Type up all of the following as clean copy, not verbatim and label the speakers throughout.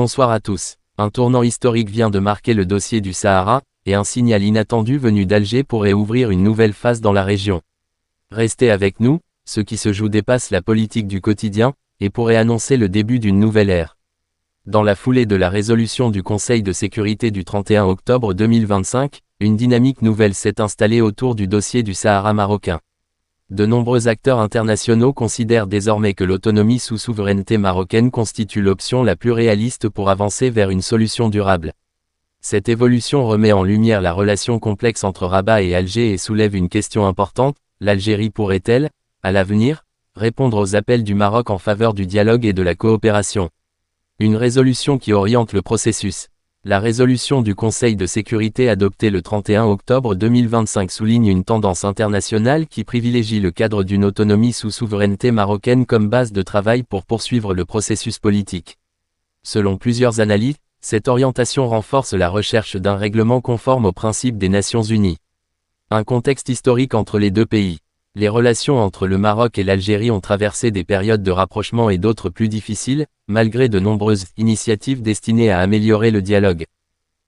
Speaker 1: Bonsoir à tous. Un tournant historique vient de marquer le dossier du Sahara, et un signal inattendu venu d'Alger pourrait ouvrir une nouvelle phase dans la région. Restez avec nous, ce qui se joue dépasse la politique du quotidien, et pourrait annoncer le début d'une nouvelle ère. Dans la foulée de la résolution du Conseil de sécurité du 31 octobre 2025, une dynamique nouvelle s'est installée autour du dossier du Sahara marocain. De nombreux acteurs internationaux considèrent désormais que l'autonomie sous souveraineté marocaine constitue l'option la plus réaliste pour avancer vers une solution durable. Cette évolution remet en lumière la relation complexe entre Rabat et Alger et soulève une question importante: l'Algérie pourrait-elle, à l'avenir, répondre aux appels du Maroc en faveur du dialogue et de la coopération? Une résolution qui oriente le processus. La résolution du Conseil de sécurité adoptée le 31 octobre 2025 souligne une tendance internationale qui privilégie le cadre d'une autonomie sous souveraineté marocaine comme base de travail pour poursuivre le processus politique. Selon plusieurs analystes, cette orientation renforce la recherche d'un règlement conforme aux principes des Nations Unies. Un contexte historique entre les deux pays. Les relations entre le Maroc et l'Algérie ont traversé des périodes de rapprochement et d'autres plus difficiles, malgré de nombreuses initiatives destinées à améliorer le dialogue.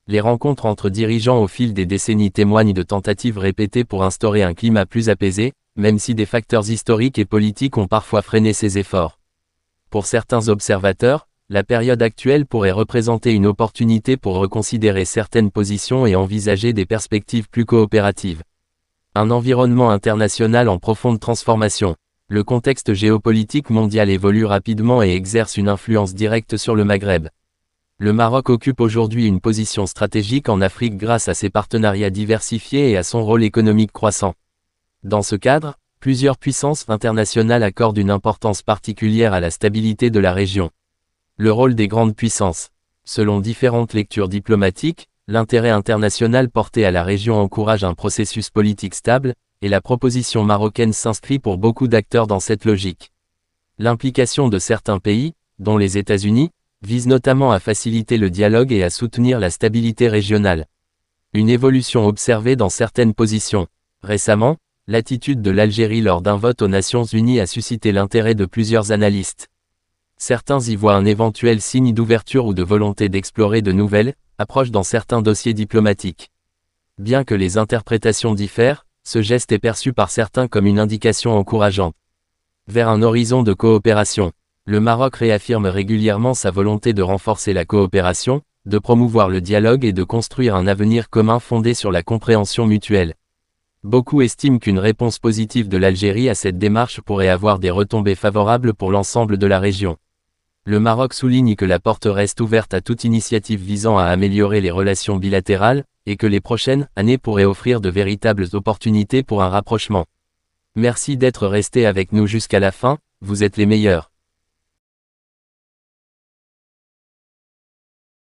Speaker 1: Les rencontres entre dirigeants au fil des décennies témoignent de tentatives répétées pour instaurer un climat plus apaisé, même si des facteurs historiques et politiques ont parfois freiné ces efforts. Pour certains observateurs, la période actuelle pourrait représenter une opportunité pour reconsidérer certaines positions et envisager des perspectives plus coopératives. Un environnement international en profonde transformation. Le contexte géopolitique mondial évolue rapidement et exerce une influence directe sur le Maghreb. Le Maroc occupe aujourd'hui une position stratégique en Afrique grâce à ses partenariats diversifiés et à son rôle économique croissant. Dans ce cadre, plusieurs puissances internationales accordent une importance particulière à la stabilité de la région. Le rôle des grandes puissances. Selon différentes lectures diplomatiques, l'intérêt international porté à la région encourage un processus politique stable, et la proposition marocaine s'inscrit pour beaucoup d'acteurs dans cette logique. L'implication de certains pays, dont les États-Unis, vise notamment à faciliter le dialogue et à soutenir la stabilité régionale. Une évolution observée dans certaines positions. Récemment, l'attitude de l'Algérie lors d'un vote aux Nations Unies a suscité l'intérêt de plusieurs analystes. Certains y voient un éventuel signe d'ouverture ou de volonté d'explorer de nouvelles approches dans certains dossiers diplomatiques. Bien que les interprétations diffèrent, ce geste est perçu par certains comme une indication encourageante vers un horizon de coopération. Le Maroc réaffirme régulièrement sa volonté de renforcer la coopération, de promouvoir le dialogue et de construire un avenir commun fondé sur la compréhension mutuelle. Beaucoup estiment qu'une réponse positive de l'Algérie à cette démarche pourrait avoir des retombées favorables pour l'ensemble de la région. Le Maroc souligne que la porte reste ouverte à toute initiative visant à améliorer les relations bilatérales, et que les prochaines années pourraient offrir de véritables opportunités pour un rapprochement. Merci d'être resté avec nous jusqu'à la fin, vous êtes les meilleurs.